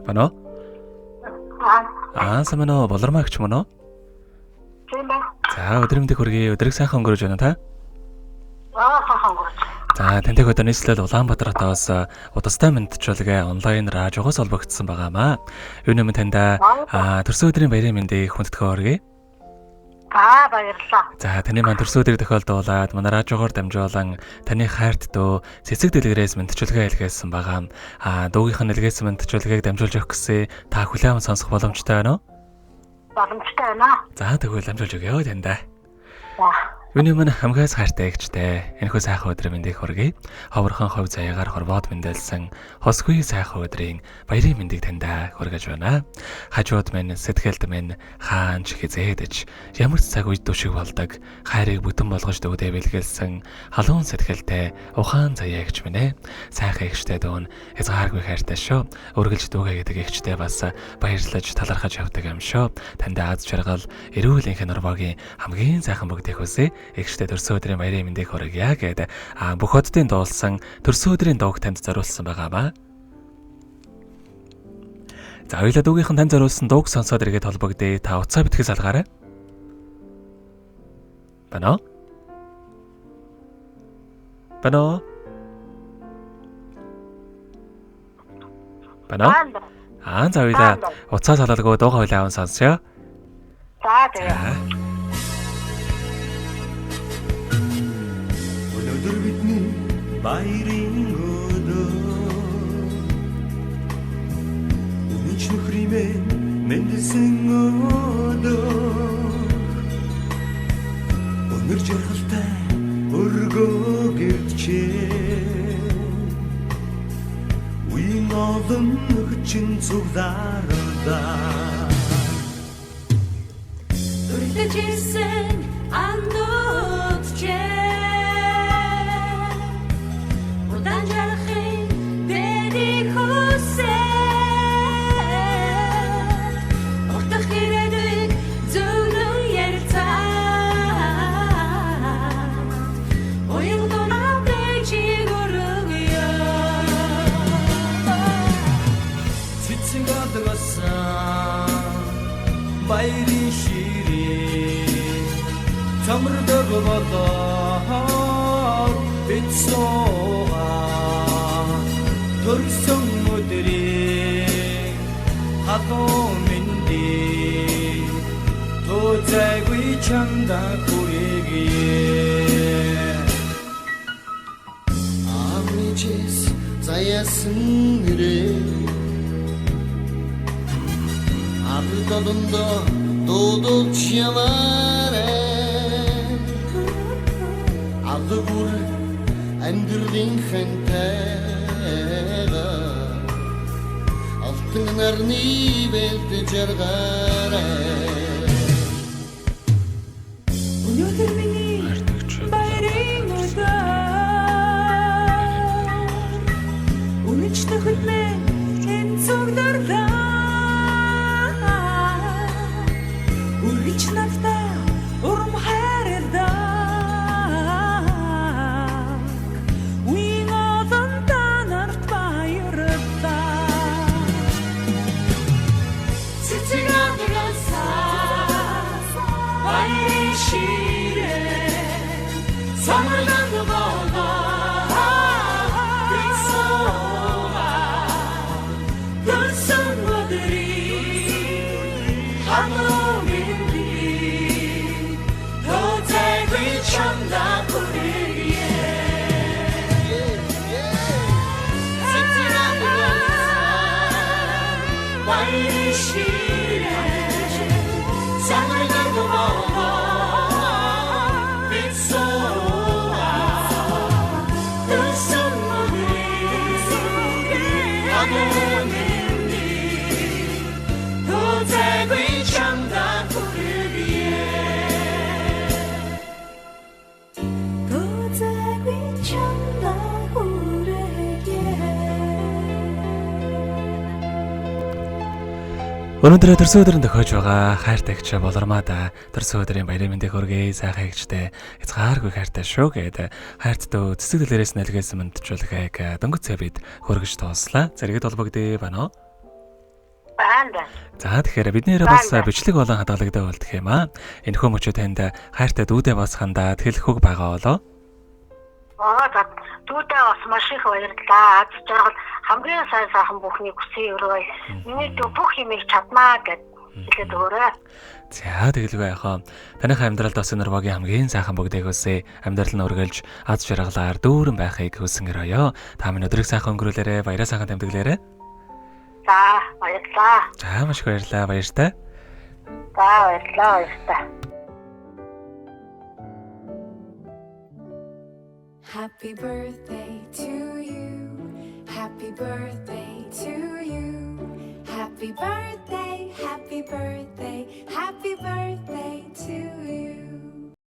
Байна уу? Самано болормагч мөн үү? Тийм ба. За өдөр мэндийг хүргэе. Өдрийг сайхан өнгөрөөж байна та? Сайхан өнгөрөөж. За таньдаг одоо нийслэл Улаанбаатаратаас удастай мэдчилгээ онлайнаар жогоос холбогдсон байгаамаа. Юуны өмнө таньда төрсөн өдрийн баярын мэндийг хүндэтгэн хүргэе. Баярлалаа. За таны маань төрсөн өдрийг тохиолдуулаад манай радиогоор дамжуулан таны хайрт дөө цэцэг дэлгэрээс мэдчилгээ илгээсэн байгаа. Дүүгийнх нь илгээсэн мэдчилгээг дамжуулж өгөх гэсэн та хүлээвэн сонсох боломжтой байна уу? Боломжтой байна. За тэгвэл дамжуулж өгье таньда. За. Юуны өмнө хамгаас хайртай эгчтэй энэхүү сайхан өдрийн мэндийг хүргэе. Ховорхон хувь заяагаар хорвоод мэндэлсэн хосгүй сайхан өдрийн баярын мэндийг таньда хүргэж байна. Хажууд минь сэтгэлд минь хаанч хизээдэж ямар ч цаг үед дүшиг болдог хайрыг бүтэн болгож дүүдээ бэлгэлсэн халуун сэтгэлтэй ухаан заяа эгч минь ээ. Сайхан эгчтэй дуун хязгааргүй хайртай шүү. Өргөлж дүүгээ гэдэг эгчтэй бас баярлаж талархаж явдаг юм шүү. Таньда аз жаргал эрүүл энх норвогийн хамгийн сайхан бүгдийг хүсье. Эгчтэй төрсөн өдрийн баярын мэндийг хүргье гэдэг бүх хотдын дуулсан төрсөн өдрийн дууг танд зориулсан байгаамаа. За хоёулаа дүүгийнхэн танд зориулсан дууг сонсоод иргэд холбогдъё. Та утсаа битгий салгаарай. Бано? За хоёулаа утсаа салгалгүй дуу хоёулаа аван сонсъё. За тэгээ. Өнөөдөр бидний баярын өдөр Үнэнч нөхриймээ мэндэлсэн өдөр Өнөр жаргалтай өргөө гэрчээ Үеийн олон хүчин цуглаардаа Үрдэж ирсэн андуутчээ Удан жарахын дэри хүсээ Утах ирээдүйг зөвлөн ярилцаа Уян дунавдаг чиг өргөё Цэцэг адгасан баярын ширээ Цамрдаг болоод бицсоо төрсөн өдрийн хатуу мэндий тозайгүй чамда хүргэе Амичс заяасан нэрээ Ардалында дуудулж яваарэ Адгүр амьдрын хэнтэйга Алтын нарны бэлдэж жаргаарэ Өнөөдөр миний баярын өдөр Үнэнч нөхөдмээ энэ цуглаардаа Үргэж надтай урам хайрладаг Үеийн олон танарт баярлалаа Цэцэг адгасан баярын ширээ Самарлан болоод бицсоо төрсөн өдрийн хатуу мэндий тозайгүй чамда хүргэе Цэцэг адгасан баярын ширээ Самарлан болоод бицсоо төрсөн өдрийн хатуу мэндий тозайгүй чамда хүргэе Тозайгүй чамда хүргэе Өнөөдөр төрсөн өдрөнд тохиож байгаа хайртай эгч болормаада төрсөн өдрийн баярын мэндийг хүргэе. Сайхан эгчтэй хязгааргүй хайртай шүү гэдэг хайрт дөө цэцэг дэлгэрээс нэлгээсэн мэдчилгээг дөнгөж цэвэд хүргэж тоослаа. Зэрэгэд холбогдъё байна уу? Байна. За тэгэхээр бидний бас бичлэг болон хадгалагтай болдох юм аа. Энэхүү мөчөө танд хайртай дүүдээ бас хандаад хэлэх үг байгаа болоо. За дүүдээ бас маш их баярлалаа. Аз жаргал хамгийн сайн сайхан бүхнийг хүсье өрөө. Миний бүх юмыг чаднаа гэд хэлээд өгөөрэй. За тэгэлгүй яхаа. Таныхаа амьдралд бас өнөрвогийн хамгийн сайхан бүгдийг өсөө амьдрал нь үргэлж аз жаргалаар дүүрэн байхыг хүсэн өрөөё. Та минь өдрийг сайхан өнгөрүүлээрэ, баяраа сайхан тэмдэглээрэ. За баярлалаа. За маш их баярлалаа, баяртай. За баярлалаа, баяртай. Happy birthday to you. Happy birthday to you. Happy birthday, happy birthday, happy birthday to